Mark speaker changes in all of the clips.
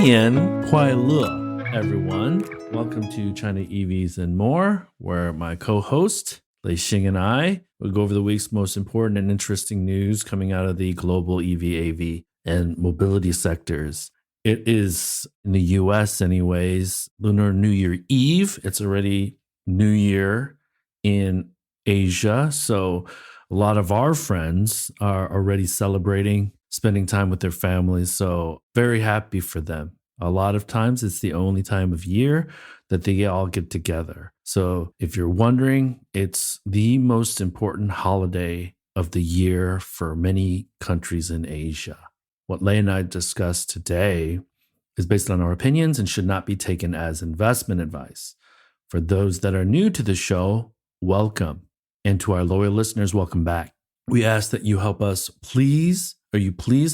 Speaker 1: 年快乐, everyone. Welcome to China EVs and More, where my co-host, Lei Xing, and I will go over the week's most important and interesting news coming out of the global EV, AV, and mobility sectors. It is, in the US anyways, Lunar New Year Eve. It's already New Year in Asia, so a lot of our friends are already celebrating, spending time with their families, so very happy for them. A lot of times it's the only time of year that they all get together. So if you're wondering, it's the most important holiday of the year for many countries in Asia. What Lei and I discussed today is based on our opinions and should not be taken as investment advice. For those that are new to the show, welcome. And to our loyal listeners, welcome back. We ask that you help us please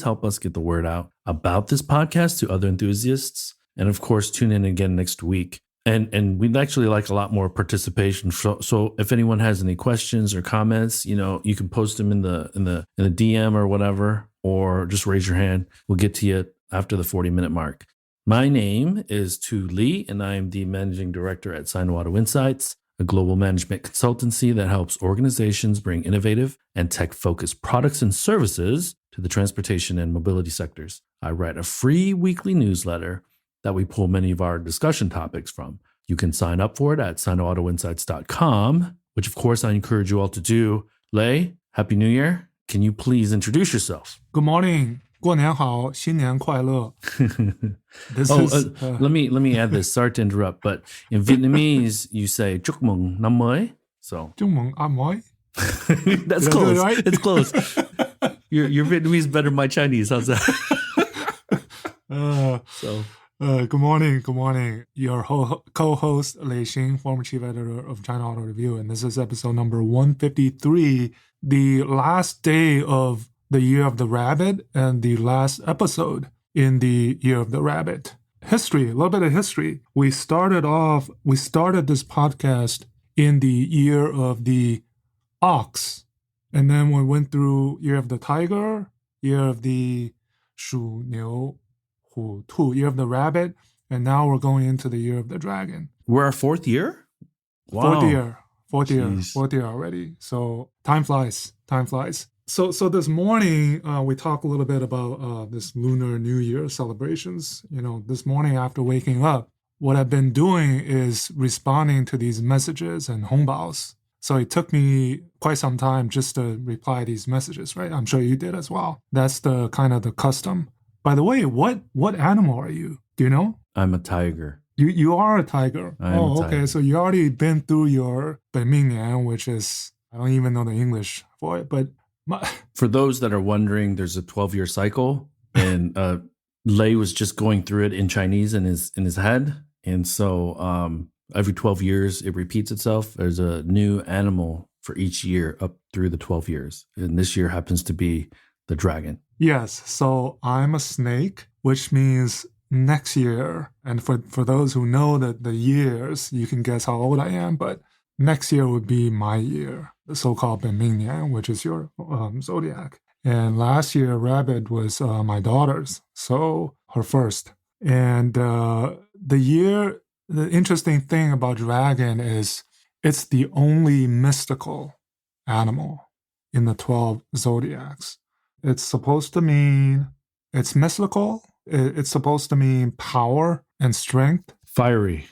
Speaker 1: help us get the word out about this podcast to other enthusiasts. And of course, tune in again next week. And we'd actually like a lot more participation. So if anyone has any questions or comments, you can post them in the DM or whatever, or just raise your hand. We'll get to you after the 40-minute mark. My name is Tu Li, and I am the managing director at Sino Auto Insights, a global management consultancy that helps organizations bring innovative and tech-focused products and services to the transportation and mobility sectors. I write a free weekly newsletter that we pull many of our discussion topics from. You can sign up for it at sinoautoinsights.com, which of course I encourage you all to do. Lei, Happy New Year. Can you please introduce yourself?
Speaker 2: Good morning. 过年好,新年快乐.
Speaker 1: Let me add this. Sorry to interrupt, but in Vietnamese you say Chúc mừng năm mới. So
Speaker 2: Chúc mừng năm mới.
Speaker 1: That's close. Right? It's close. Your Vietnamese is better than my Chinese. How's that?
Speaker 2: Good morning. Your co-host Lei Xing, former chief editor of China Auto Review, and this is episode number 153, the last day of the Year of the Rabbit and the last episode in the Year of the Rabbit. History, a little bit of history. We started this podcast in the Year of the Ox, and then we went through Year of the Tiger, Year of the 鼠牛虎兔, Year of the Rabbit, and now we're going into the Year of the Dragon.
Speaker 1: We're our fourth year?
Speaker 2: Wow. Fourth year already. So time flies. So this morning, we talked a little bit about this Lunar New Year celebrations. This morning after waking up, what I've been doing is responding to these messages and hongbaos. So it took me quite some time just to reply these messages, right? I'm sure you did as well. That's the kind of the custom. By the way, what animal are you? Do you know?
Speaker 1: I'm a tiger.
Speaker 2: You are a tiger.
Speaker 1: I am a tiger.
Speaker 2: Okay. So you already been through your 本命年, which is, I don't even know the English for it, but
Speaker 1: for those that are wondering, there's a 12-year cycle, and Lei was just going through it in Chinese in his head, and so every 12 years it repeats itself. There's a new animal for each year up through the 12 years, and this year happens to be the dragon.
Speaker 2: Yes, so I'm a snake, which means next year, and for those who know the years, you can guess how old I am, but next year would be my year, the so-called 本命年, which is your zodiac. And last year, rabbit was my daughter's, so her first. And the interesting thing about dragon is it's the only mystical animal in the 12 zodiacs. It's supposed to mean, it's mystical. It's supposed to mean power and strength.
Speaker 1: Fiery,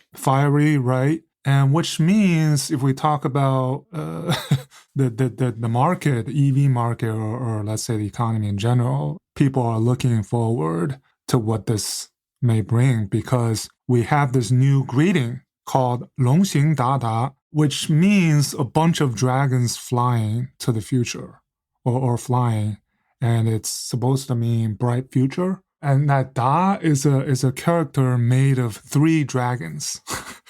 Speaker 2: right? And which means if we talk about the market, the EV market, or let's say the economy in general, people are looking forward to what this may bring because we have this new greeting called 龙行达达, which means a bunch of dragons flying to the future or flying. And it's supposed to mean bright future. And that Da is a character made of 3 dragons.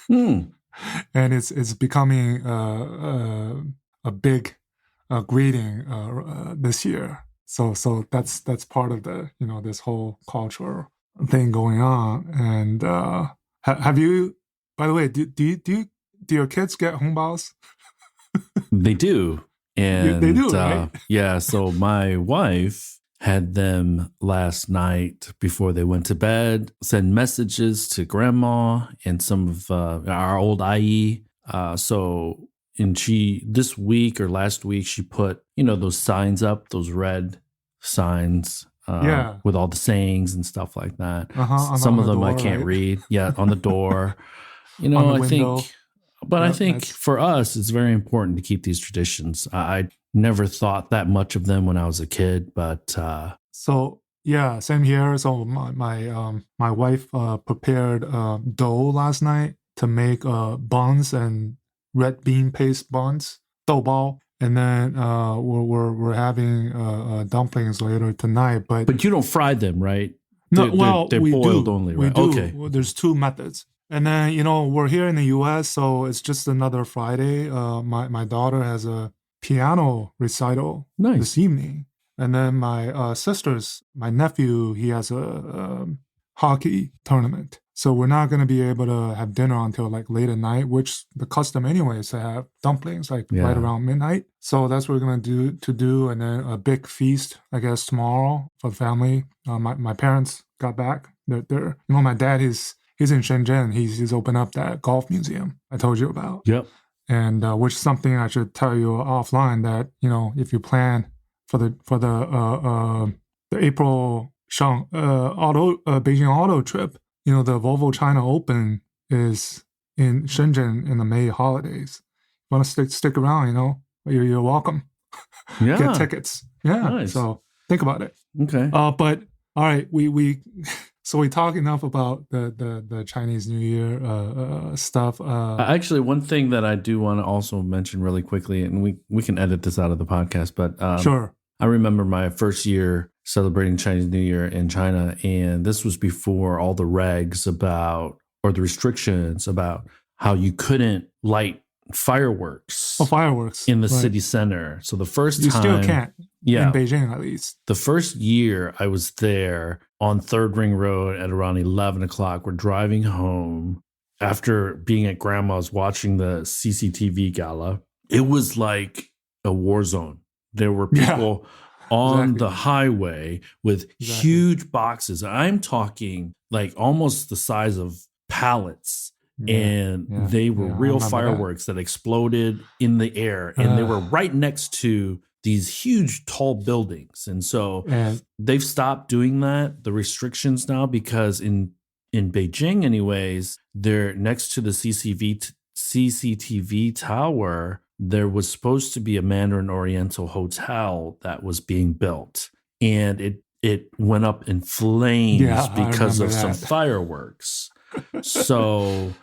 Speaker 2: And it's becoming a big greeting this year. So that's part of the this whole cultural thing going on. And have you? By the way, do your kids get hongbaos?
Speaker 1: They do. And
Speaker 2: they do, right?
Speaker 1: Yeah, so my wife had them last night before they went to bed send messages to grandma and some of our old IE. And she, this week or last week, she put, those signs up, those red signs with all the sayings and stuff like that. Some of them I can't read. Yeah, on the door. I think, but I think for us, it's very important to keep these traditions. I never thought that much of them when I was a kid, but
Speaker 2: so yeah, same here. So my wife prepared dough last night to make buns and red bean paste buns, dough. And then we're having dumplings later tonight. But
Speaker 1: you don't fry them, right?
Speaker 2: No,
Speaker 1: they're boiled only, right?
Speaker 2: We do.
Speaker 1: Okay.
Speaker 2: Well, there's two methods. And then, we're here in the U.S., so it's just another Friday. My daughter has a piano recital this evening. And then my my nephew, he has a hockey tournament. So we're not going to be able to have dinner until like late at night, which the custom anyway is to have dumplings right around midnight. So that's what we're going to do. And then a big feast, I guess, tomorrow for the family. My parents got back. They're my dad is... He's in Shenzhen. He's opened up that golf museum I told you about.
Speaker 1: Yep.
Speaker 2: And which is something I should tell you offline that, if you plan for the April Beijing auto trip, the Volvo China Open is in Shenzhen in the May holidays. You want to stick around, you're welcome.
Speaker 1: Yeah.
Speaker 2: Get tickets. Yeah.
Speaker 1: Nice.
Speaker 2: So think about it.
Speaker 1: Okay.
Speaker 2: But all right, we so we talk enough about the Chinese New Year stuff.
Speaker 1: Actually, one thing that I do want to also mention really quickly, and we can edit this out of the podcast, but
Speaker 2: sure.
Speaker 1: I remember my first year celebrating Chinese New Year in China, and this was before all the regs or the restrictions about how you couldn't light fireworks.
Speaker 2: Fireworks
Speaker 1: in the city center. So the first
Speaker 2: you
Speaker 1: time,
Speaker 2: still can't.
Speaker 1: Yeah,
Speaker 2: in Beijing at least.
Speaker 1: The first year I was there on Third Ring Road at around 11 o'clock. We're driving home after being at grandma's watching the CCTV gala. It was like a war zone. There were people on the highway with huge boxes. I'm talking like almost the size of pallets. And they were real fireworks that exploded in the air. And they were right next to these huge tall buildings. And so they've stopped doing that, the restrictions now, because in Beijing anyways, they're next to the CCTV tower. There was supposed to be a Mandarin Oriental hotel that was being built. And it went up in flames because of some fireworks. So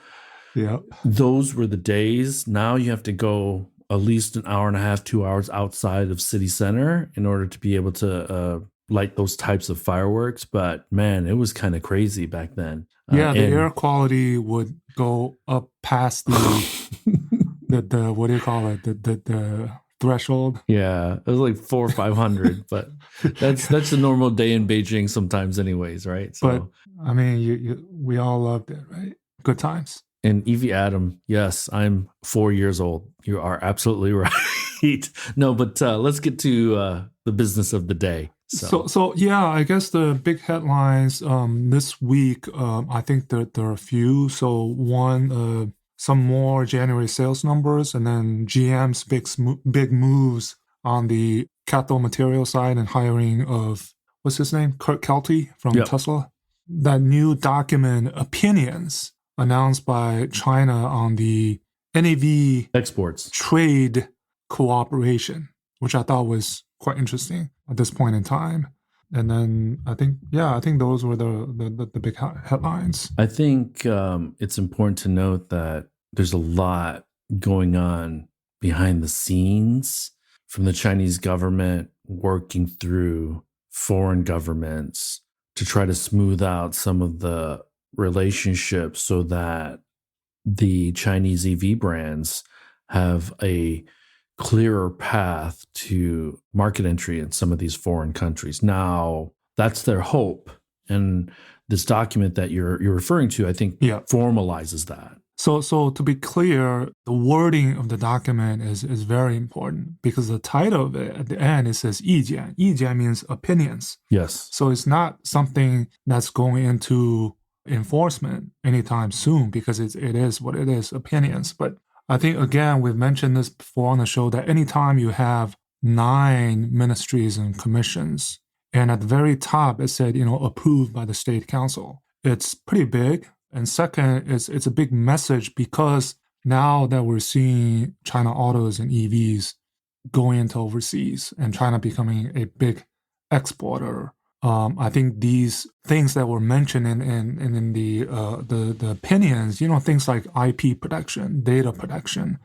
Speaker 1: those were the days. Now you have to go at least an hour and a half, 2 hours outside of city center in order to be able to light those types of fireworks. But man, it was kind of crazy back then.
Speaker 2: The air quality would go up past the what do you call it? The threshold.
Speaker 1: Yeah, it was like 400 or 500, but that's a normal day in Beijing sometimes, anyways, right? So,
Speaker 2: but I mean, we all loved it, right? Good times.
Speaker 1: And Evie Adam, yes, I'm 4 years old. You are absolutely right. No, but let's get to the business of the day.
Speaker 2: So yeah, I guess the big headlines this week, I think that there are a few. So one, some more January sales numbers, and then GM's big moves on the cathode material side and hiring of, what's his name? Kurt Kelty from Tesla. That new document, opinions, announced by China on the NEV
Speaker 1: exports
Speaker 2: trade cooperation, which I thought was quite interesting at this point in time. And then I think those were the big headlines.
Speaker 1: I think it's important to note that there's a lot going on behind the scenes from the Chinese government working through foreign governments to try to smooth out some of the relationships so that the Chinese EV brands have a clearer path to market entry in some of these foreign countries. Now, that's their hope. And this document that you're referring to, I think, formalizes that.
Speaker 2: So to be clear, the wording of the document is very important because the title of it at the end, it says 意见. 意见 means opinions.
Speaker 1: Yes.
Speaker 2: So it's not something that's going into enforcement anytime soon because it is what it is, opinions. But I think, again, we've mentioned this before on the show that anytime you have 9 ministries and commissions, and at the very top it said, approved by the state council, it's pretty big. And second, it's a big message because now that we're seeing China autos and EVs going into overseas and China becoming a big exporter, I think these things that were mentioned in the opinions, things like IP protection, data protection,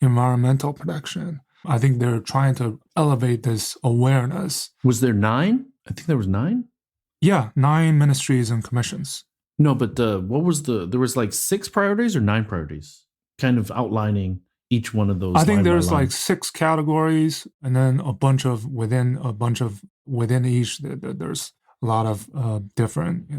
Speaker 2: environmental protection, I think they're trying to elevate this awareness.
Speaker 1: Was there 9? I think there was 9.
Speaker 2: Yeah, 9 ministries and commissions.
Speaker 1: No, but what was there was like 6 priorities or 9 priorities, kind of outlining each one of those.
Speaker 2: I think there's like 6 categories, and then within each, there's a lot of different,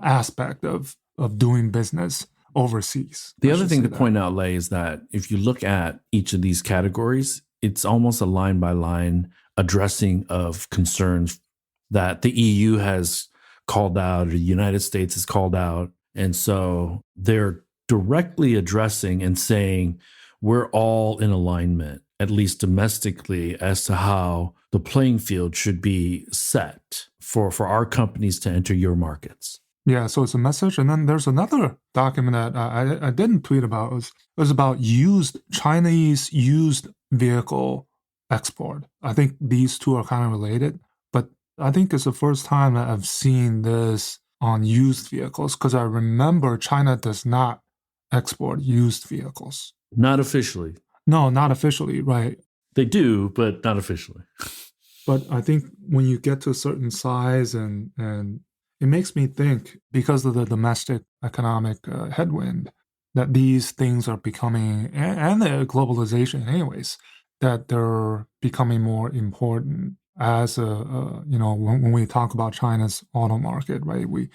Speaker 2: aspect of doing business overseas.
Speaker 1: The other thing to point out, Lei, is that if you look at each of these categories, it's almost a line by line addressing of concerns that the EU has called out or the United States has called out. And so they're directly addressing and saying we're all in alignment, at least domestically, as to how the playing field should be set for our companies to enter your markets.
Speaker 2: Yeah, so it's a message. And then there's another document that I didn't tweet about. It was about Chinese used vehicle export. I think these two are kind of related, but I think it's the first time that I've seen this on used vehicles because I remember China does not export used vehicles.
Speaker 1: Not officially.
Speaker 2: No, not officially, right.
Speaker 1: They do, but not officially.
Speaker 2: But I think when you get to a certain size and it makes me think, because of the domestic economic headwind, that these things are becoming, and the globalization anyways, that they're becoming more important as when we talk about China's auto market, right? We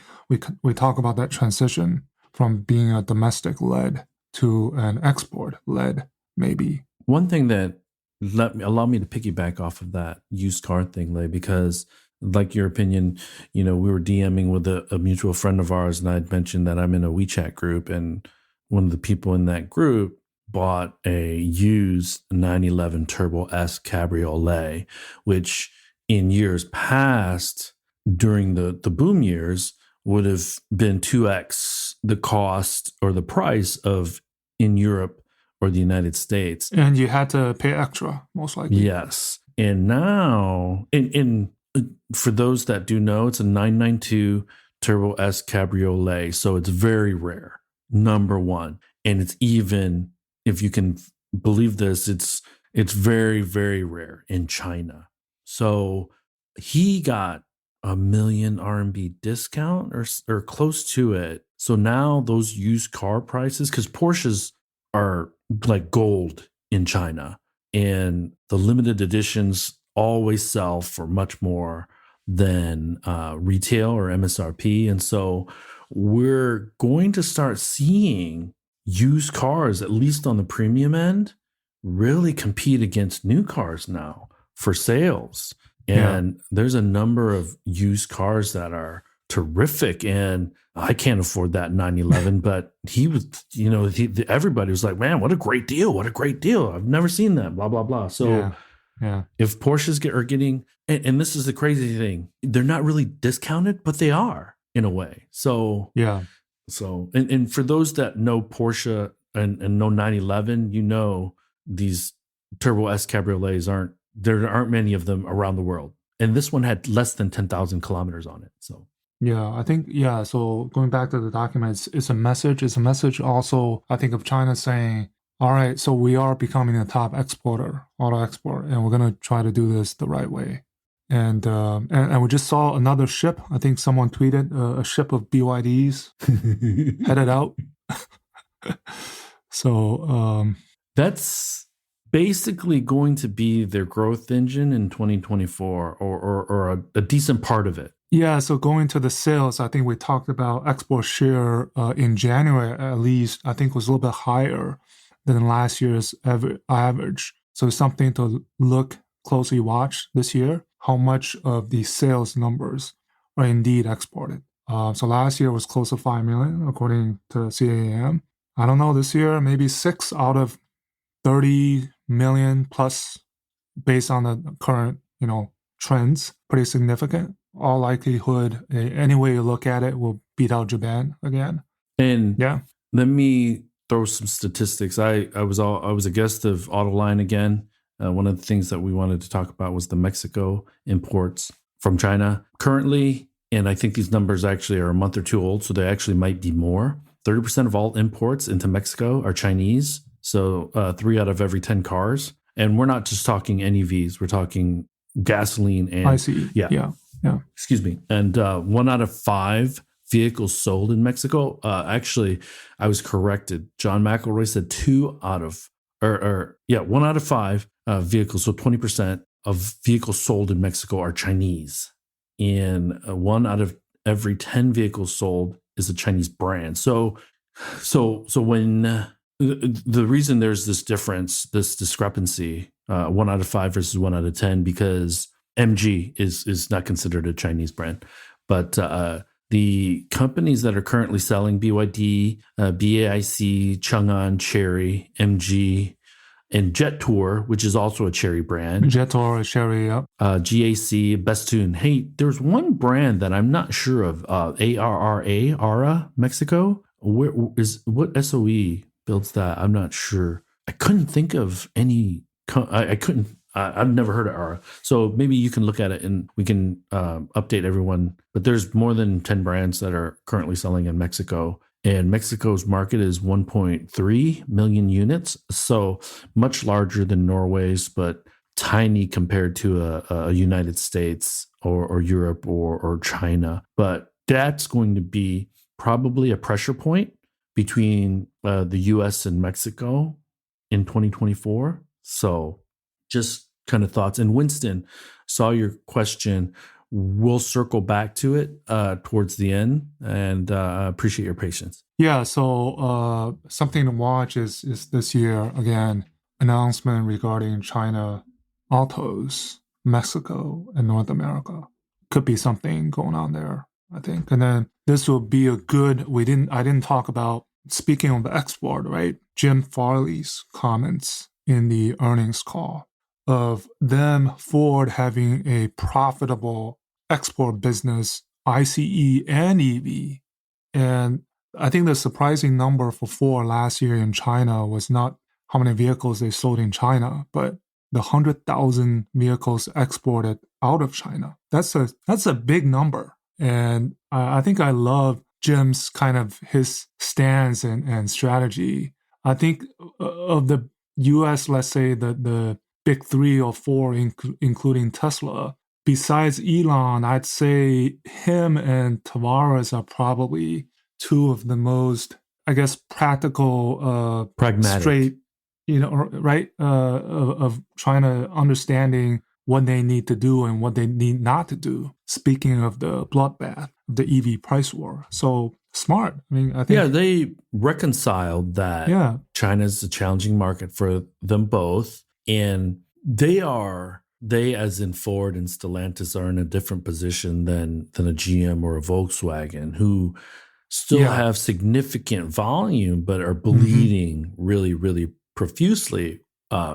Speaker 2: talk about that transition from being a domestic-led to an export-led, maybe.
Speaker 1: One thing that allow me to piggyback off of that used car thing, Lei, because like your opinion, we were DMing with a mutual friend of ours, and I'd mentioned that I'm in a WeChat group, and one of the people in that group bought a used 911 Turbo S Cabriolet, which in years past, during the boom years, would have been 2x the cost or the price of in Europe or the United States.
Speaker 2: And you had to pay extra, most likely.
Speaker 1: Yes. And now, for those that do know, it's a 992 Turbo S Cabriolet. So it's very rare, number one. And it's even, if you can believe this, it's very, very rare in China. So he got a million RMB discount or close to it. So now those used car prices, because Porsches are like gold in China, and the limited editions always sell for much more than retail or MSRP. And so we're going to start seeing used cars, at least on the premium end, really compete against new cars now for sales. And there's a number of used cars that are terrific. And I can't afford that 911, but he was, everybody was like, man, what a great deal. What a great deal. I've never seen that, blah, blah, blah. So if Porsches are getting, and this is the crazy thing, they're not really discounted, but they are in a way. So, and for those that know Porsche and know 911, these Turbo S Cabriolets there aren't many of them around the world. And this one had less than 10,000 kilometers on it. So,
Speaker 2: I think, so going back to the document, it's a message. It's a message also, I think, of China saying, all right, so we are becoming a top exporter, auto export, and we're going to try to do this the right way. And we just saw another ship. I think someone tweeted a ship of BYDs headed out. So
Speaker 1: that's basically going to be their growth engine in 2024, or a decent part of it.
Speaker 2: Yeah, so going to the sales, I think we talked about export share in January at least, I think was a little bit higher than last year's average. So it's something to look closely watch this year, how much of the sales numbers are indeed exported. So last year was close to 5 million, according to CAAM. I don't know, this year, maybe 6 out of 30 million plus based on the current, trends, pretty significant. All likelihood, any way you look at it, will beat out Japan again.
Speaker 1: And
Speaker 2: Yeah.
Speaker 1: let me throw some statistics. I was a guest of Autoline again. One of the things that we wanted to talk about was the Mexico imports from China currently, and I think these numbers actually are a month or two old, so they actually might be more. 30% of all imports into Mexico are Chinese, so 3 out of every 10 cars. And we're not just talking NEVs, we're talking gasoline and
Speaker 2: ICE. Yeah.
Speaker 1: Excuse me. And 1 out of 5 vehicles sold in Mexico. Actually, I was corrected. John McElroy said 1 out of 5 vehicles. So 20% of vehicles sold in Mexico are Chinese, and 1 out of every 10 vehicles sold is a Chinese brand. So when the reason there's this difference, this discrepancy, 1 out of 5 versus 1 out of 10, because MG is not considered a Chinese brand, but the companies that are currently selling BYD, BAIC, Chang'an, Chery, MG, and Jetour, which is also a Chery brand.
Speaker 2: Jetour, Chery, yeah.
Speaker 1: GAC, Bestune. Hey, there's one brand that I'm not sure of. ARRA, Mexico. What SOE builds that? I'm not sure. I couldn't think of any. I couldn't. I've never heard of ARA. So maybe you can look at it and we can update everyone. But there's more than 10 brands that are currently selling in Mexico. And Mexico's market is 1.3 million units. So much larger than Norway's, but tiny compared to a United States or Europe or China. But that's going to be probably a pressure point between the US and Mexico in 2024. So just kind of thoughts. And Winston, saw your question. We'll circle back to it towards the end, and appreciate your patience.
Speaker 2: Yeah, so something to watch is this year, again, announcement regarding China autos, Mexico, and North America. Could be something going on there, I think. And then this will be a good, I didn't talk about, speaking of the export, right? Jim Farley's comments in the earnings call of them, Ford, having a profitable export business, ICE and EV. And I think the surprising number for Ford last year in China was not how many vehicles they sold in China, but the 100,000 vehicles exported out of China. That's a big number. And I think I love Jim's kind of his stance and strategy. I think of the US, let's say the big 3 or 4, including Tesla, besides Elon, I'd say him and Tavares are probably 2 of the most, I guess, practical,
Speaker 1: pragmatic,
Speaker 2: straight, right, of trying to understanding what they need to do and what they need not to do. Speaking of the bloodbath, the EV price war. So smart. I mean, I think.
Speaker 1: Yeah, they reconciled that China's a challenging market for them both. And they as in Ford and Stellantis are in a different position than a GM or a Volkswagen, who still have significant volume, but are bleeding really, really profusely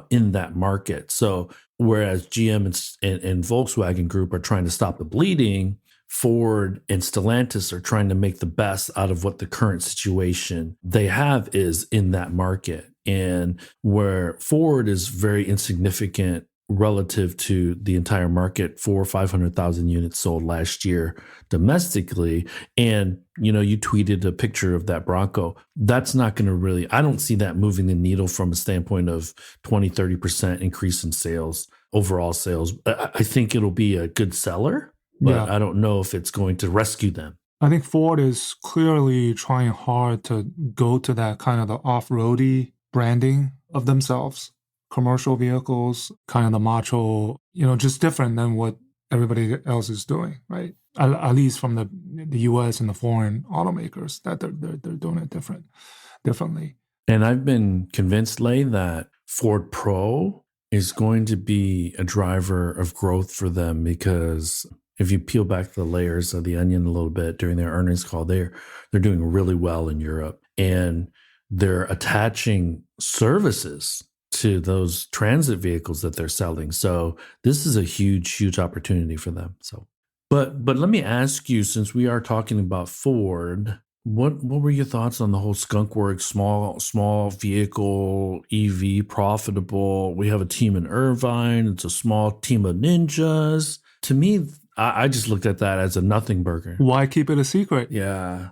Speaker 1: in that market. So whereas GM and Volkswagen Group are trying to stop the bleeding, Ford and Stellantis are trying to make the best out of what the current situation they have is in that market. And where Ford is very insignificant relative to the entire market, 400,000 or 500,000 units sold last year domestically. And, you tweeted a picture of that Bronco. That's not going to really, I don't see that moving the needle from a standpoint of 20-30% increase in sales, overall sales. I think it'll be a good seller, but I don't know if it's going to rescue them.
Speaker 2: I think Ford is clearly trying hard to go to that kind of the off-roady branding of themselves. Commercial vehicles, kind of the macho, just different than what everybody else is doing, right? at least from the U.S. and the foreign automakers, that they're doing it differently.
Speaker 1: And I've been convinced, Lei, that Ford Pro is going to be a driver of growth for them, because if you peel back the layers of the onion a little bit during their earnings call, they're doing really well in Europe, and they're attaching services to those transit vehicles that they're selling. So this is a huge opportunity for them. So, but let me ask you, since we are talking about Ford, what were your thoughts on the whole Skunkworks small vehicle EV profitable? We have a team in Irvine. It's a small team of ninjas. To me, I just looked at that as a nothing burger.
Speaker 2: Why keep it a secret?
Speaker 1: Yeah.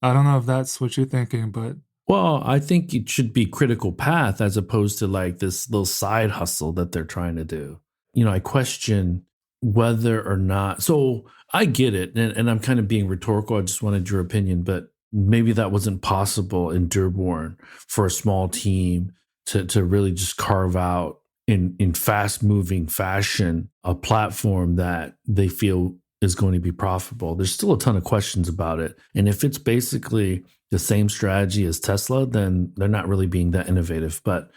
Speaker 2: I don't know if that's what you're thinking, but
Speaker 1: Well, I think it should be critical path as opposed to like this little side hustle that they're trying to do. I question whether or not. So I get it, and I'm kind of being rhetorical. I just wanted your opinion, but maybe that wasn't possible in Dearborn for a small team to really just carve out in fast moving fashion a platform that they feel is going to be profitable. There's still a ton of questions about it, and if it's basically the same strategy as Tesla, then they're not really being that innovative. But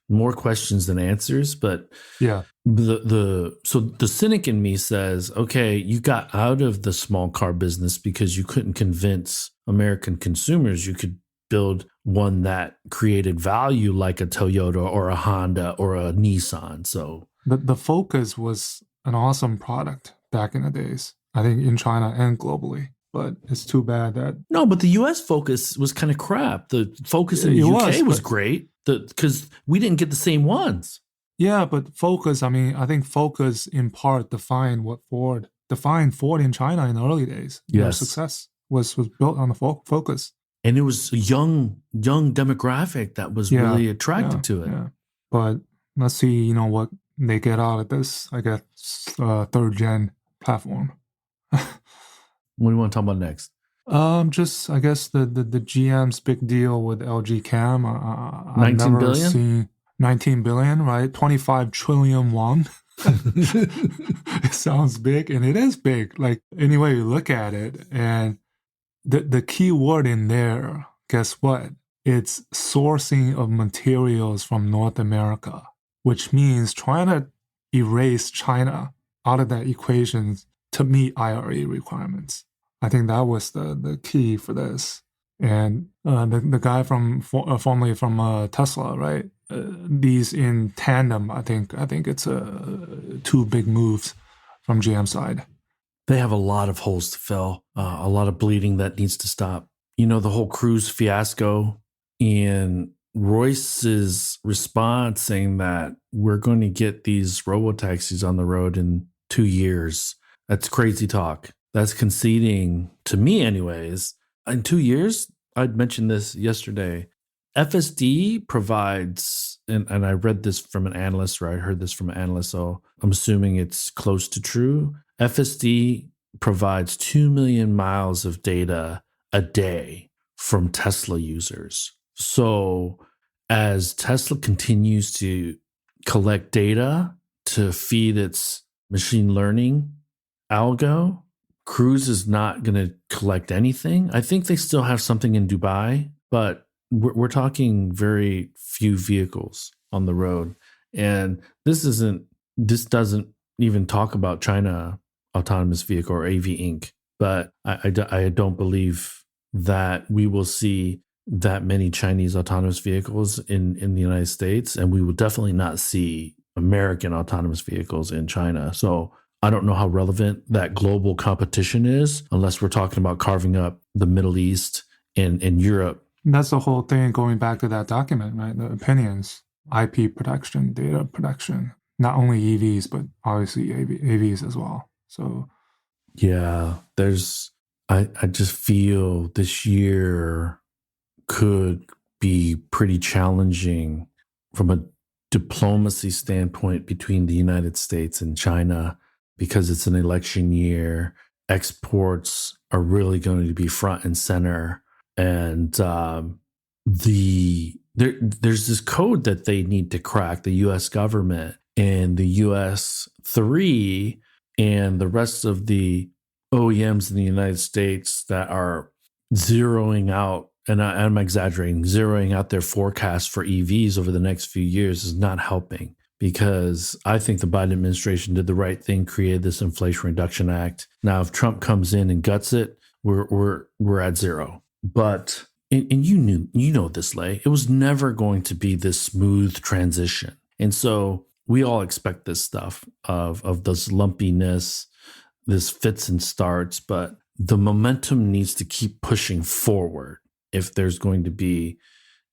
Speaker 1: more questions than answers. But
Speaker 2: yeah,
Speaker 1: so the cynic in me says, okay, you got out of the small car business because you couldn't convince American consumers you could build one that created value like a Toyota or a Honda or a Nissan. So
Speaker 2: the Focus was an awesome product back in the days, I think, in China and globally. But it's too bad that...
Speaker 1: No, but the U.S. Focus was kind of crap. The Focus in the UK was great because we didn't get the same ones.
Speaker 2: Yeah, but Focus, I think Focus in part defined Ford in China in the early days.
Speaker 1: Yes.
Speaker 2: Their success was built on the Focus.
Speaker 1: And it was a young demographic that was really attracted to it.
Speaker 2: Yeah. But let's see, what they get out of this, I guess, third gen platform.
Speaker 1: What do you want to talk about next?
Speaker 2: Just I guess the GM's big deal with LG Chem. I've
Speaker 1: 19
Speaker 2: never
Speaker 1: billion?
Speaker 2: seen 19 billion, right? 25 trillion won. It sounds big, and it is big. Like any way you look at it, and the key word in there, guess what? It's sourcing of materials from North America, which means trying to erase China out of that equation to meet IRA requirements. I think that was the key for this. And the guy formerly from Tesla, right? These in tandem, I think it's two big moves from GM side.
Speaker 1: They have a lot of holes to fill, a lot of bleeding that needs to stop. The whole Cruise fiasco, and Royce's response saying that we're going to get these robo-taxis on the road in 2 years. That's crazy talk. That's conceding, to me anyways. In 2 years, I'd mentioned this yesterday, FSD provides, and I read this from an analyst, or I heard this from an analyst, so I'm assuming it's close to true. FSD provides 2 million miles of data a day from Tesla users. So as Tesla continues to collect data to feed its machine learning algo, Cruise is not going to collect anything. I think they still have something in Dubai, but we're talking very few vehicles on the road. And this doesn't even talk about China Autonomous Vehicle or AV Inc. But I don't believe that we will see that many Chinese autonomous vehicles in the United States. And we will definitely not see American autonomous vehicles in China. So I don't know how relevant that global competition is unless we're talking about carving up the Middle East and Europe.
Speaker 2: That's the whole thing going back to that document, right? The opinions, IP protection, data protection, not only EVs, but obviously AVs as well. So,
Speaker 1: yeah, I just feel this year could be pretty challenging from a diplomacy standpoint between the United States and China, because it's an election year. Exports are really going to be front and center. And there's this code that they need to crack, the U.S. government and the U.S. 3 and the rest of the OEMs in the United States that are zeroing out, and I'm exaggerating, zeroing out their forecast for EVs over the next few years is not helping, because I think the Biden administration did the right thing, created this Inflation Reduction Act. Now, if Trump comes in and guts it, we're at zero. But and you know this, Lei, it was never going to be this smooth transition, and so we all expect this stuff of this lumpiness, this fits and starts, but the momentum needs to keep pushing forward if there's going to be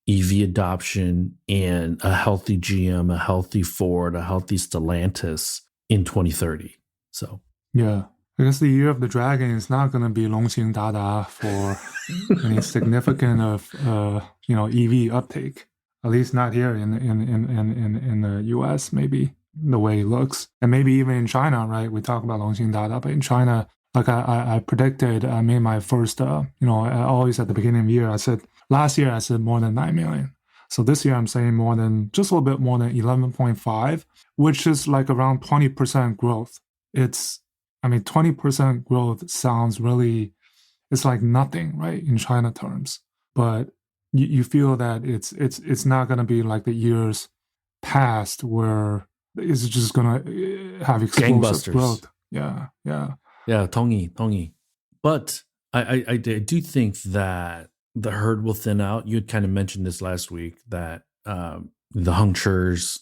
Speaker 1: EV adoption and a healthy GM, a healthy Ford, a healthy Stellantis in 2030. So,
Speaker 2: yeah. I guess the year of the dragon is not going to be 龙行达达 for any significant of EV uptake. At least not here in the US, maybe the way it looks, and maybe even in China, right? We talk about 龙行达达, but in China, like I predicted, I made my first, I always at the beginning of the year, last year I said more than 9 million. So this year I'm saying just a little bit more than 11.5, which is like around 20% growth. 20% growth sounds really, it's like nothing, right, in China terms. But you feel that it's not going to be like the years past where it's just going to have explosive growth. Yeah.
Speaker 1: Yeah, Tongi. But I do think that the herd will thin out. You had kind of mentioned this last week, that the Hongchers,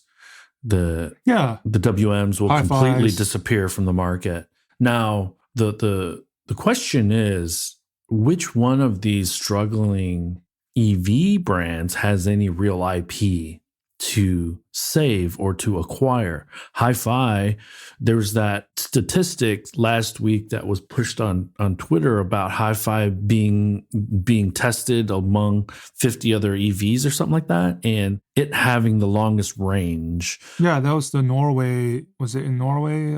Speaker 1: the WMs will completely disappear from the market. Now, the question is, which one of these struggling EV brands has any real IP to save or to acquire? HiPhi, there was that statistic last week that was pushed on Twitter about HiPhi being tested among 50 other EVs or something like that, and it having the longest range.
Speaker 2: Yeah, that was the Norway. Was it in Norway?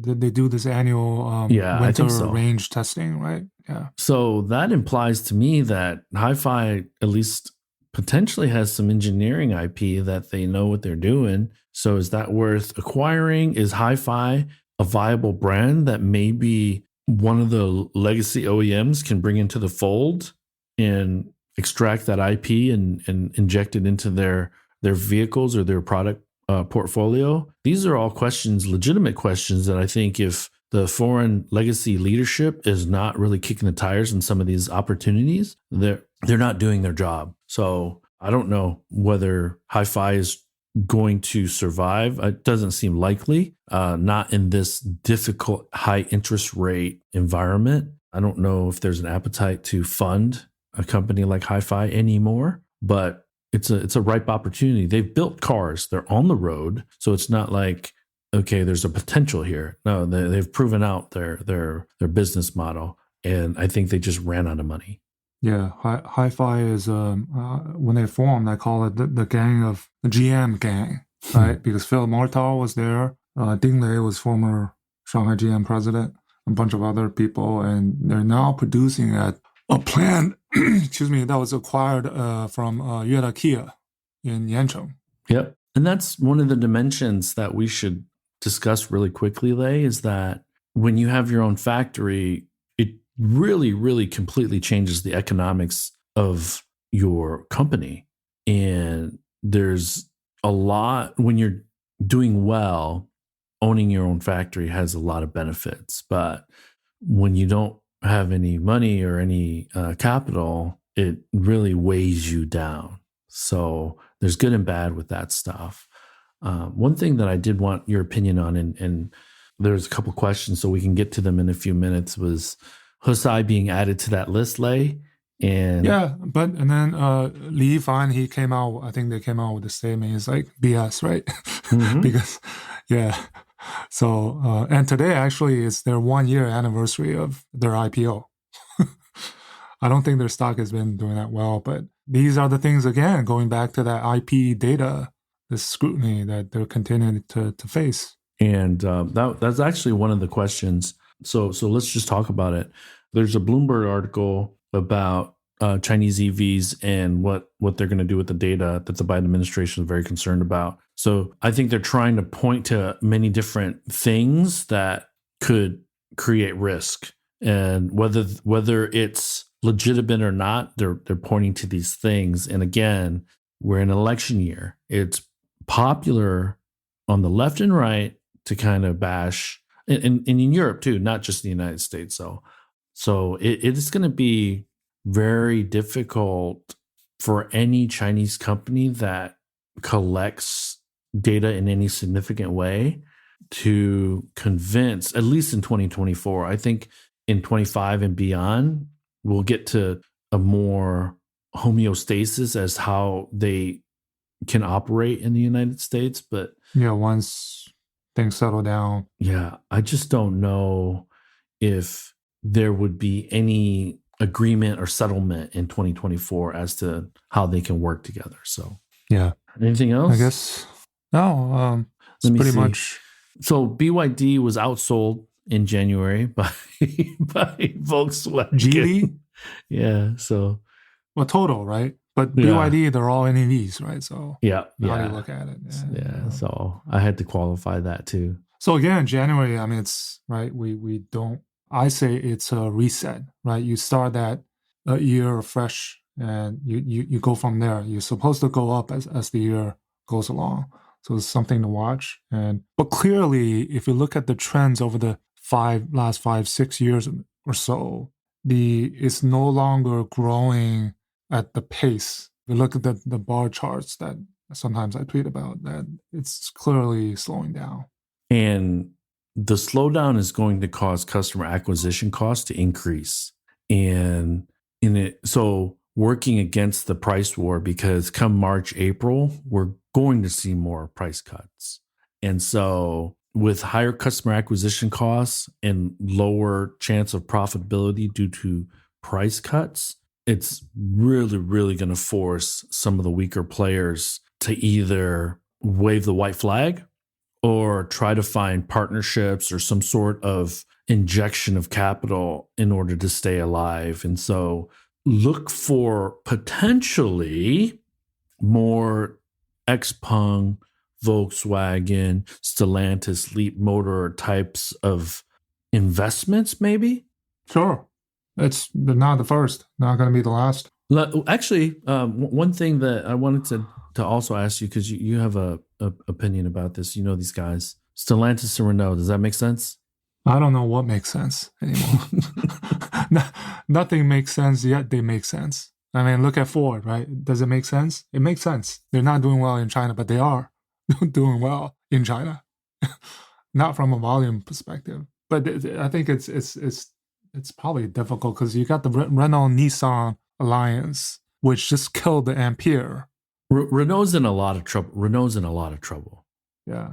Speaker 2: Did they do this annual winter range testing, right? Yeah.
Speaker 1: So that implies to me that HiPhi at least potentially has some engineering IP, that they know what they're doing. So is that worth acquiring? Is HiPhi a viable brand that maybe one of the legacy OEMs can bring into the fold and extract that IP and inject it into their vehicles or their product portfolio? These are all questions, legitimate questions, that I think if the foreign legacy leadership is not really kicking the tires in some of these opportunities, they're not doing their job. So I don't know whether HiPhi is going to survive. It doesn't seem likely, not in this difficult high interest rate environment. I don't know if there's an appetite to fund a company like HiPhi anymore, but it's a ripe opportunity. They've built cars, they're on the road, so it's not like, okay, there's a potential here. No, they've proven out their business model, and I think they just ran out of money.
Speaker 2: Yeah, HiPhi is when they formed, I call it the GM gang, right? Because Phil Mortar was there, Ding Lei was former Shanghai GM president, a bunch of other people, and they're now producing at a plant, excuse me, that was acquired from Yueda Kia in Yancheng.
Speaker 1: Yep, and that's one of the dimensions that we should discuss really quickly, Lei, is that when you have your own factory, it really, really completely changes the economics of your company. And there's a lot, when you're doing well, owning your own factory has a lot of benefits. But when you don't have any money or any capital, it really weighs you down. So there's good and bad with that stuff. One thing that I did want your opinion on, and there's a couple questions, so we can get to them in a few minutes, was HiPhi being added to that list, Lei. And
Speaker 2: and then Li Yifan, he came out, I think they came out with a statement, it's like BS, right? Mm-hmm. Because, so, and today actually is their 1 year anniversary of their IPO. I don't think their stock has been doing that well, but these are the things, again, going back to that IP data, the scrutiny that they're continuing to face.
Speaker 1: And that's actually one of the questions. So let's just talk about it. There's a Bloomberg article about Chinese EVs and what they're going to do with the data that the Biden administration is very concerned about. So I think they're trying to point to many different things that could create risk. And whether it's legitimate or not, they're pointing to these things. And again, we're in election year. It's popular on the left and right to kind of bash, and in Europe too, not just the United States. So it is going to be very difficult for any Chinese company that collects data in any significant way to convince, at least in 2024. I think in 25 and beyond, we'll get to a more homeostasis as how they can operate in the United States. But
Speaker 2: Yeah, once things settle down.
Speaker 1: yeah, I just don't know if there would be any agreement or settlement in 2024 as to how they can work together. So
Speaker 2: Yeah.
Speaker 1: anything else?
Speaker 2: I guess no. It's
Speaker 1: Let me
Speaker 2: pretty
Speaker 1: see.
Speaker 2: much.
Speaker 1: So BYD was outsold in January by Volkswagen.
Speaker 2: Geely?
Speaker 1: Yeah. So
Speaker 2: Well, total, right? But
Speaker 1: Yeah.
Speaker 2: BYD, they're all NEVs, right? So
Speaker 1: yeah,
Speaker 2: how do you
Speaker 1: yeah,
Speaker 2: look at it?
Speaker 1: yeah. So I had to qualify that too.
Speaker 2: So again, January, I mean, it's right. We don't. I say it's a reset, right? You start that a year fresh, and you go from there. You're supposed to go up as the year goes along. So it's something to watch. But clearly, if you look at the trends over the last 5-6 years or so, it's no longer growing at the pace. If you look at the bar charts that sometimes I tweet about, that it's clearly slowing down.
Speaker 1: And the slowdown is going to cause customer acquisition costs to increase. And so working against the price war, because come March, April, we're going to see more price cuts. And so with higher customer acquisition costs and lower chance of profitability due to price cuts, it's really, really going to force some of the weaker players to either wave the white flag or try to find partnerships or some sort of injection of capital in order to stay alive. And so look for potentially more Xpeng, Volkswagen, Stellantis, Leapmotor types of investments, maybe?
Speaker 2: Sure. They're not the first, not going to be the last.
Speaker 1: Actually, one thing that I wanted to also ask you, because you have a opinion about this. You know these guys, Stellantis and Renault. Does that make sense?
Speaker 2: I don't know what makes sense anymore. Nothing makes sense yet. They make sense. I mean, look at Ford, right? Does it make sense? It makes sense. They're not doing well in China, but they are doing well in China. Not from a volume perspective, but I think it's probably difficult because you got the Renault-Nissan alliance, which just killed the Ampere.
Speaker 1: Renault's in a lot of trouble.
Speaker 2: Yeah.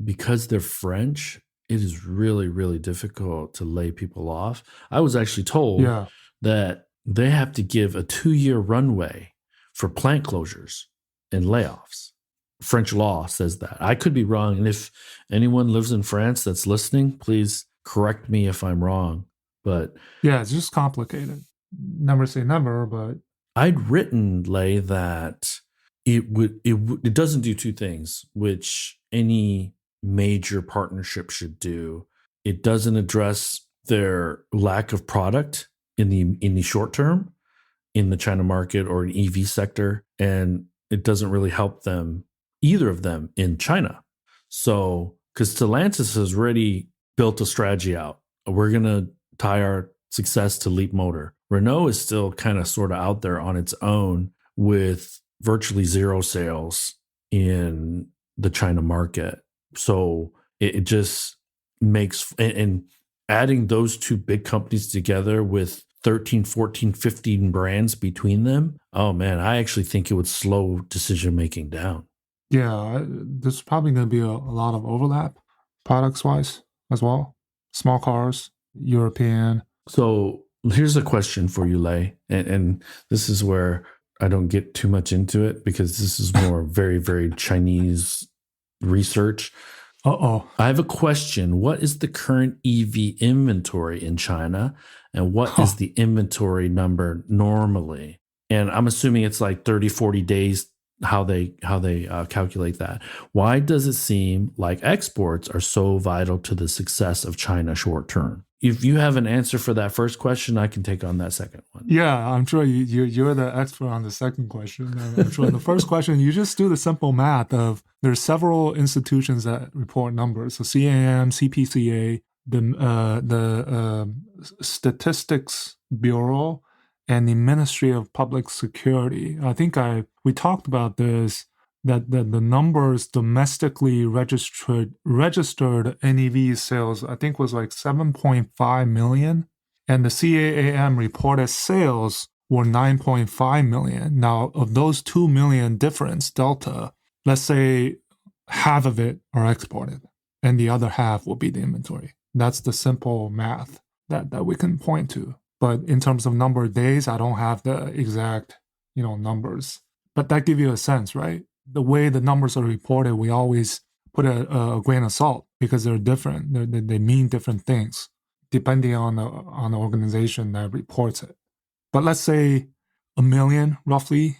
Speaker 1: Because they're French, it is really, really difficult to lay people off. I was actually told that they have to give a 2-year runway for plant closures and layoffs. French law says that. I could be wrong. And if anyone lives in France that's listening, please correct me if I'm wrong. But
Speaker 2: yeah, it's just complicated. Never say never, but
Speaker 1: I'd written, Lei, that it doesn't do two things, which any major partnership should do. It doesn't address their lack of product in the short term in the China market or an EV sector, and it doesn't really help them, either of them, in China. So, because Stellantis has already built a strategy out, we're gonna tie our success to Leapmotor. Renault is still kind of sort of out there on its own with virtually zero sales in the China market. So it just makes, and adding those two big companies together with 13, 14, 15 brands between them, oh man, I actually think it would slow decision-making down.
Speaker 2: Yeah, there's probably going to be a lot of overlap products-wise as well. Small cars, European.
Speaker 1: So here's a question for you, Lei, and this is where I don't get too much into it because this is more very, very Chinese research. I have a question. What is the current EV inventory in China, and what is the inventory number normally? And I'm assuming it's like 30, 40 days, how they calculate that. Why does it seem like exports are so vital to the success of China short term? if you have an answer for that first question, I can take on that second one.
Speaker 2: Yeah, I'm sure you're the expert on the second question. I'm sure the first question, you just do the simple math of there's several institutions that report numbers. So CAM, CPCA, the Statistics Bureau, and the Ministry of Public Security. I think we talked about this, that the numbers domestically registered NEV sales, I think was like 7.5 million. And the CAAM reported sales were 9.5 million. Now, of those 2 million difference delta, let's say half of it are exported and the other half will be the inventory. That's the simple math that we can point to. But in terms of number of days, I don't have the exact, numbers. But that gives you a sense, right? The way the numbers are reported, we always put a grain of salt because they're different. They mean different things depending on the organization that reports it. But let's say 1 million roughly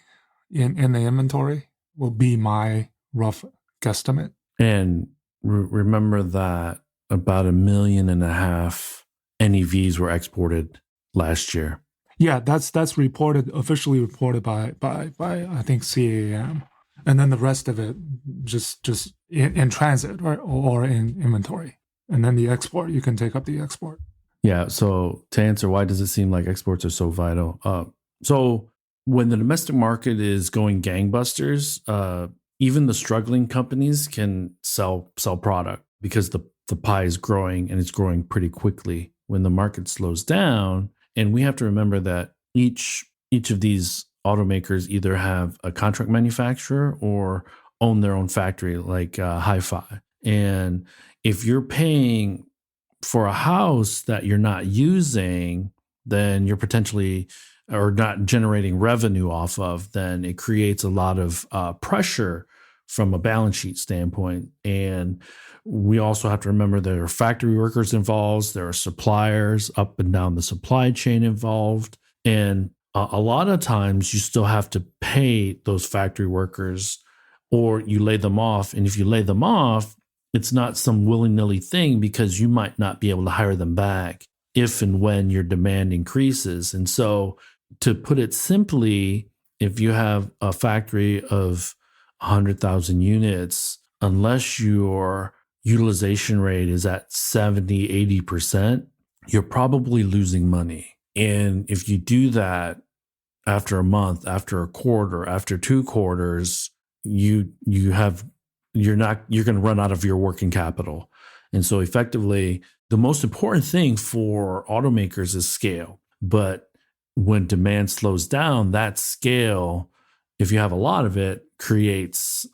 Speaker 2: in the inventory will be my rough guesstimate.
Speaker 1: And remember that about 1.5 million NEVs were exported last year.
Speaker 2: Yeah, that's officially reported by I think CAM, and then the rest of it just in transit or in inventory, and then the export, you can take up the export.
Speaker 1: Yeah. So to answer, why does it seem like exports are so vital? So when the domestic market is going gangbusters, even the struggling companies can sell product because the pie is growing and it's growing pretty quickly. When the market slows down, and we have to remember that each of these automakers either have a contract manufacturer or own their own factory, like HiPhi. And if you're paying for a house that you're not using, then you're potentially or not generating revenue off of, then it creates a lot of pressure from a balance sheet standpoint. And we also have to remember there are factory workers involved, there are suppliers up and down the supply chain involved. And a lot of times you still have to pay those factory workers or you lay them off. And if you lay them off, it's not some willy-nilly thing because you might not be able to hire them back if and when your demand increases. And so to put it simply, if you have a factory of 100,000 units, unless your utilization rate is at 70, 80%, you're probably losing money. And if you do that after a month, after a quarter, after 2 quarters, you're going to run out of your working capital. And so effectively, the most important thing for automakers is scale. But when demand slows down, that scale, if you have a lot of it, creates,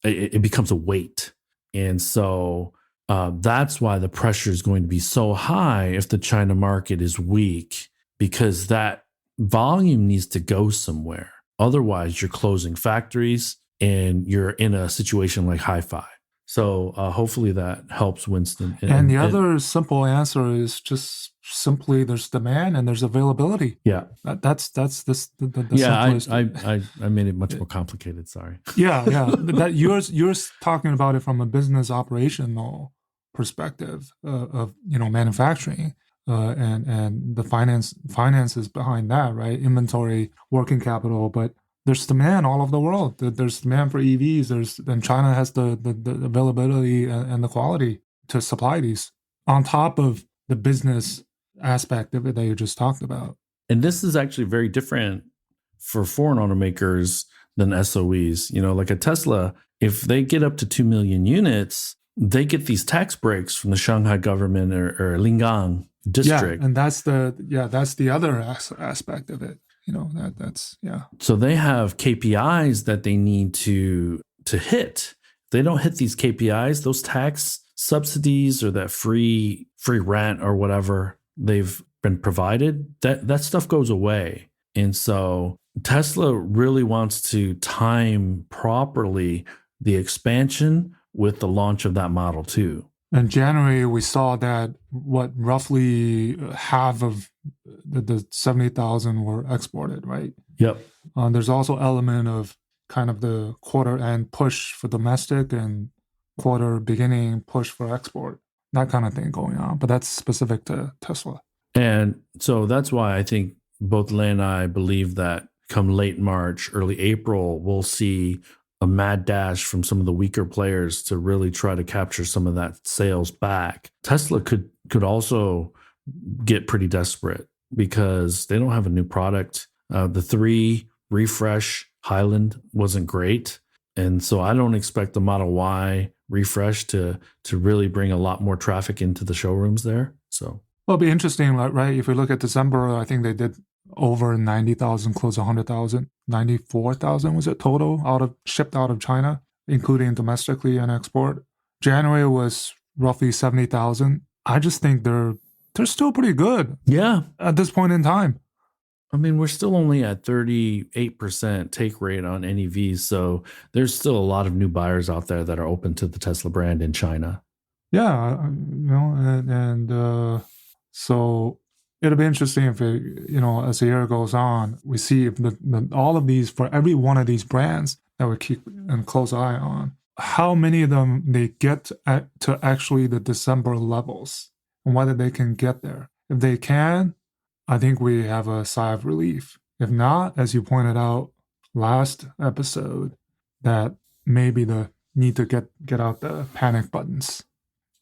Speaker 1: it becomes a weight. And so that's why the pressure is going to be so high if the China market is weak, because that volume needs to go somewhere. Otherwise, you're closing factories and you're in a situation like HiPhi. So hopefully that helps, Winston.
Speaker 2: And the other simple answer is just simply there's demand and there's availability.
Speaker 1: Yeah,
Speaker 2: that's the
Speaker 1: simplest. I made it much more complicated. Sorry.
Speaker 2: Yeah. That you're talking about it from a business operational perspective of manufacturing and the finances behind that, right? Inventory, working capital, but there's demand all over the world. There's demand for EVs. And China has the availability and the quality to supply these on top of the business aspect of it that you just talked about.
Speaker 1: And this is actually very different for foreign automakers than SOEs. Like a Tesla, if they get up to 2 million units, they get these tax breaks from the Shanghai government or Lingang district.
Speaker 2: Yeah, and that's the other aspect of it. That's.
Speaker 1: So they have KPIs that they need to hit. If they don't hit these KPIs, those tax subsidies or that free rent or whatever they've been provided, that stuff goes away. And so Tesla really wants to time properly the expansion with the launch of that Model 2.
Speaker 2: In January, we saw that roughly half of the 70,000 were exported, right?
Speaker 1: Yep.
Speaker 2: There's also element of kind of the quarter end push for domestic and quarter beginning push for export. that kind of thing going on. But that's specific to Tesla.
Speaker 1: And so that's why I think both Lei and I believe that come late March, early April, we'll see a mad dash from some of the weaker players to really try to capture some of that sales back. Tesla could also get pretty desperate because they don't have a new product. The 3 refresh Highland wasn't great. And so I don't expect the Model Y refresh to really bring a lot more traffic into the showrooms there. So
Speaker 2: Well, it'll be interesting, right? If we look at December, I think they did over 90,000, close to 100,000, 94,000 was it total shipped out of China, including domestically and export. January was roughly 70,000. I just think they're still pretty good.
Speaker 1: Yeah.
Speaker 2: At this point in time.
Speaker 1: I mean, we're still only at 38% take rate on NEVs. So there's still a lot of new buyers out there that are open to the Tesla brand in China.
Speaker 2: Yeah, so it'll be interesting if as the year goes on, we see if all of these, for every one of these brands that we keep a close eye on, how many of them they get to actually the December levels and whether they can get there. If they can, I think we have a sigh of relief. If not, as you pointed out last episode, that maybe the need to get out the panic buttons.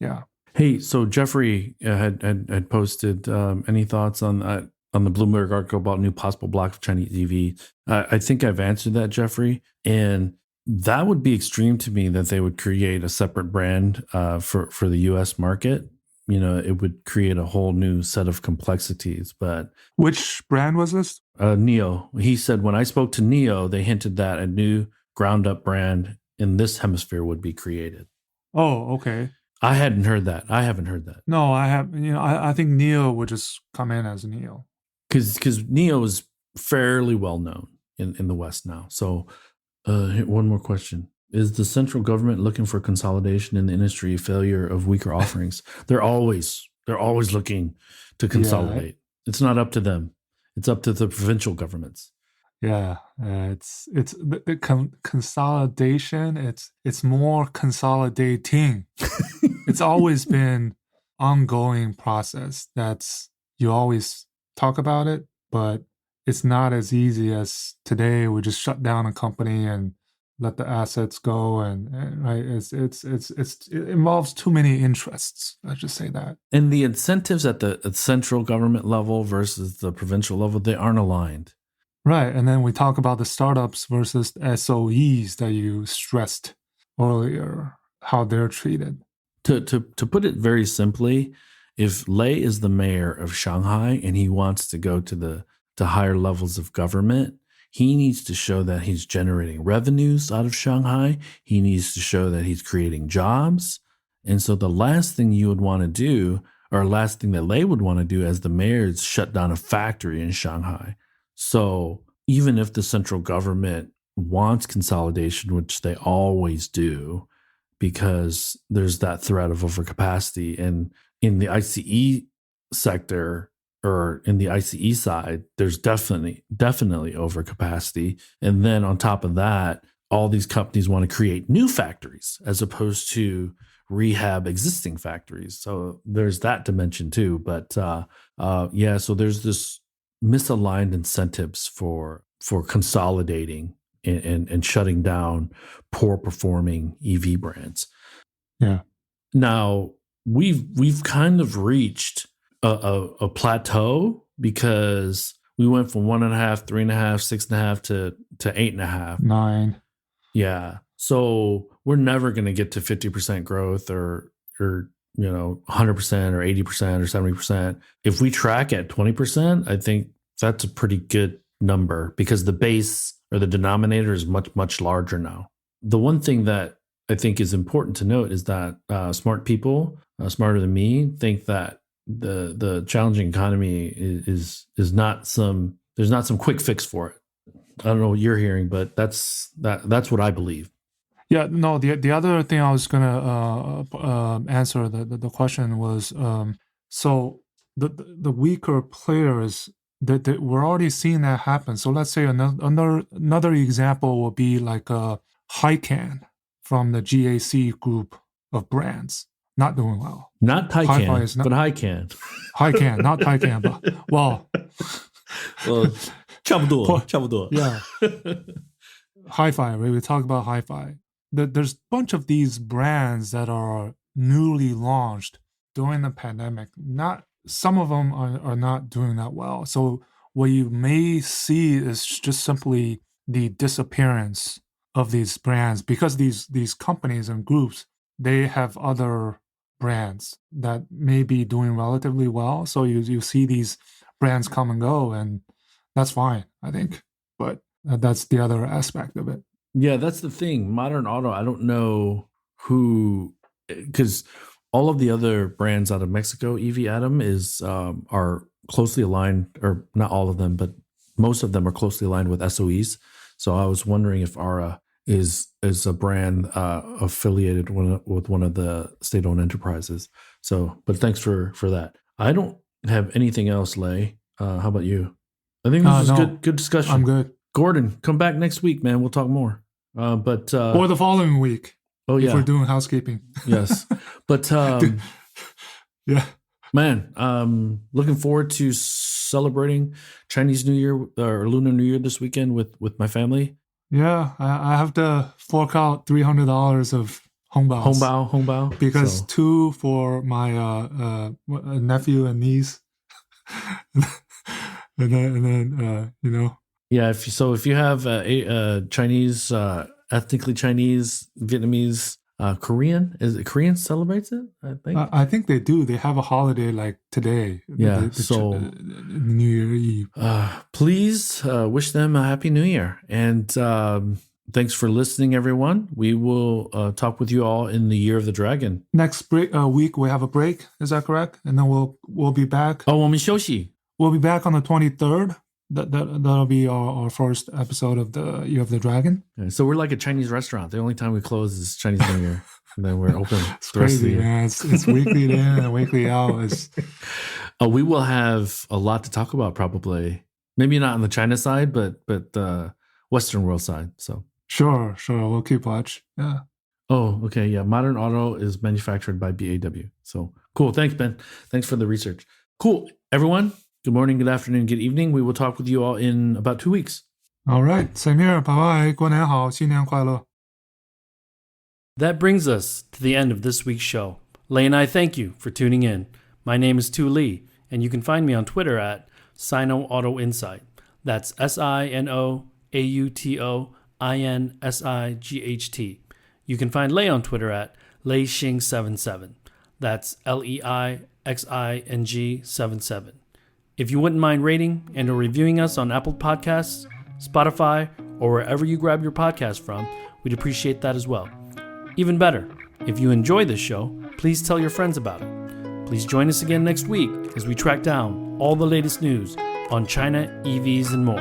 Speaker 2: Yeah.
Speaker 1: Hey, so Jeffrey had posted any thoughts on the Bloomberg article about new possible block of Chinese EV. I think I've answered that, Jeffrey, and that would be extreme to me that they would create a separate brand for the U.S. market. It would create a whole new set of complexities. But
Speaker 2: which brand was this?
Speaker 1: NIO. He said when I spoke to NIO, they hinted that a new ground up brand in this hemisphere would be created.
Speaker 2: Oh, okay.
Speaker 1: I hadn't heard that. I haven't heard that.
Speaker 2: No, I have. I think NIO would just come in as NIO
Speaker 1: because NIO is fairly well known in the West now. So, one more question: is the central government looking for consolidation in the industry? Failure of weaker offerings? They're always looking to consolidate. Yeah. It's not up to them. It's up to the provincial governments.
Speaker 2: Yeah, it's the consolidation. It's more consolidating. It's always been ongoing process. You always talk about it, but it's not as easy as today. We just shut down a company and let the assets go, and right. It involves too many interests. Let's just say that.
Speaker 1: And the incentives at the central government level versus the provincial level, they aren't aligned.
Speaker 2: Right, and then we talk about the startups versus SOEs that you stressed earlier, how they're treated.
Speaker 1: To put it very simply, if Lei is the mayor of Shanghai and he wants to go to higher levels of government, he needs to show that he's generating revenues out of Shanghai. He needs to show that he's creating jobs. And so the last thing you would want to do, or last thing that Lei would want to do as the mayor, is shut down a factory in Shanghai. So even if the central government wants consolidation, which they always do, because there's that threat of overcapacity, and in the ICE sector or in the ICE side, there's definitely overcapacity. And then on top of that, all these companies want to create new factories as opposed to rehab existing factories. So there's that dimension too. But so there's this misaligned incentives for consolidating and shutting down poor performing EV brands.
Speaker 2: Yeah.
Speaker 1: Now we've kind of reached a plateau because we went from 1.5, 3.5, 6.5 to 8.5,
Speaker 2: 9.
Speaker 1: Yeah. So we're never going to get to 50% growth or 100% or 80% or 70%. If we track at 20%, I think that's a pretty good number because the base or the denominator is much, much larger now. The one thing that I think is important to note is that smart people, smarter than me, think that the challenging economy is not there's not some quick fix for it. I don't know what you're hearing, but that's what I believe.
Speaker 2: Yeah, no. The other thing I was gonna answer the question was so the weaker players that we're already seeing that happen. So let's say another example would be like a HiCan from the GAC group of brands. not doing well.
Speaker 1: Not
Speaker 2: HiPhi
Speaker 1: Taycan,
Speaker 2: is not-
Speaker 1: but Hican.
Speaker 2: Hican, not Taycan, but well,
Speaker 1: Well, 差不多, 差不多.
Speaker 2: yeah. HiPhi, right? We talk about HiPhi. There's a bunch of these brands that are newly launched during the pandemic. Not some of them are not doing that well. So what you may see is just simply the disappearance of these brands because these companies and groups, they have other brands that may be doing relatively well. So you see these brands come and go, and that's fine, I think. But that's the other aspect of it.
Speaker 1: Yeah, that's the thing. Modern Auto, I don't know who, because all of the other brands out of Mexico, EV Atom, are closely aligned, or not all of them, but most of them are closely aligned with SOEs. So I was wondering if Aura is a brand affiliated with one of the state-owned enterprises. So, but thanks for that. I don't have anything else, Lei. How about you? I think this was good discussion.
Speaker 2: I'm good.
Speaker 1: Gordon, come back next week, man. We'll talk more.
Speaker 2: Or the following week.
Speaker 1: Oh yeah,
Speaker 2: if we're doing housekeeping.
Speaker 1: Yes, but
Speaker 2: yeah,
Speaker 1: man, looking forward to celebrating Chinese New Year or Lunar New Year this weekend with my family.
Speaker 2: Yeah, I have to fork out $300 of hongbao because
Speaker 1: so.
Speaker 2: 2 for my nephew and niece, and then you know.
Speaker 1: Yeah, if you have a Chinese, ethnically Chinese, Vietnamese, Korean, is it Korean celebrates it?
Speaker 2: I think they do. They have a holiday like today.
Speaker 1: Yeah,
Speaker 2: New Year Eve.
Speaker 1: Please wish them a happy New Year, and thanks for listening, everyone. We will talk with you all in the Year of the Dragon.
Speaker 2: Next week we have a break. Is that correct? And then we'll be back.
Speaker 1: 我们休息.
Speaker 2: We'll be back on the 23rd. That'll be our first episode of the Year of the Dragon.
Speaker 1: Okay, so we're like a Chinese restaurant. The only time we close is Chinese New Year, and then we're open.
Speaker 2: It's crazy, man. It's weekly in and weekly out.
Speaker 1: We will have a lot to talk about, probably. Maybe not on the China side, but Western world side. So
Speaker 2: sure, we'll keep watch. Yeah.
Speaker 1: Oh, okay, yeah. Modern Auto is manufactured by BAW. So cool. Thanks, Ben. Thanks for the research. Cool, everyone. Good morning, good afternoon, good evening. We will talk with you all in about 2 weeks.
Speaker 2: All right. Same here. Bye-bye. 过年好，新年快乐.
Speaker 3: That brings us to the end of this week's show. Lei and I thank you for tuning in. My name is Tu Lee, and you can find me on Twitter at Sino Auto Insight. That's SinoAutoInsight. You can find Lei on Twitter at LeiXing77. That's LEIXING77. If you wouldn't mind rating and or reviewing us on Apple Podcasts, Spotify, or wherever you grab your podcast from, we'd appreciate that as well. Even better, if you enjoy this show, please tell your friends about it. Please join us again next week as we track down all the latest news on China, EVs, and more.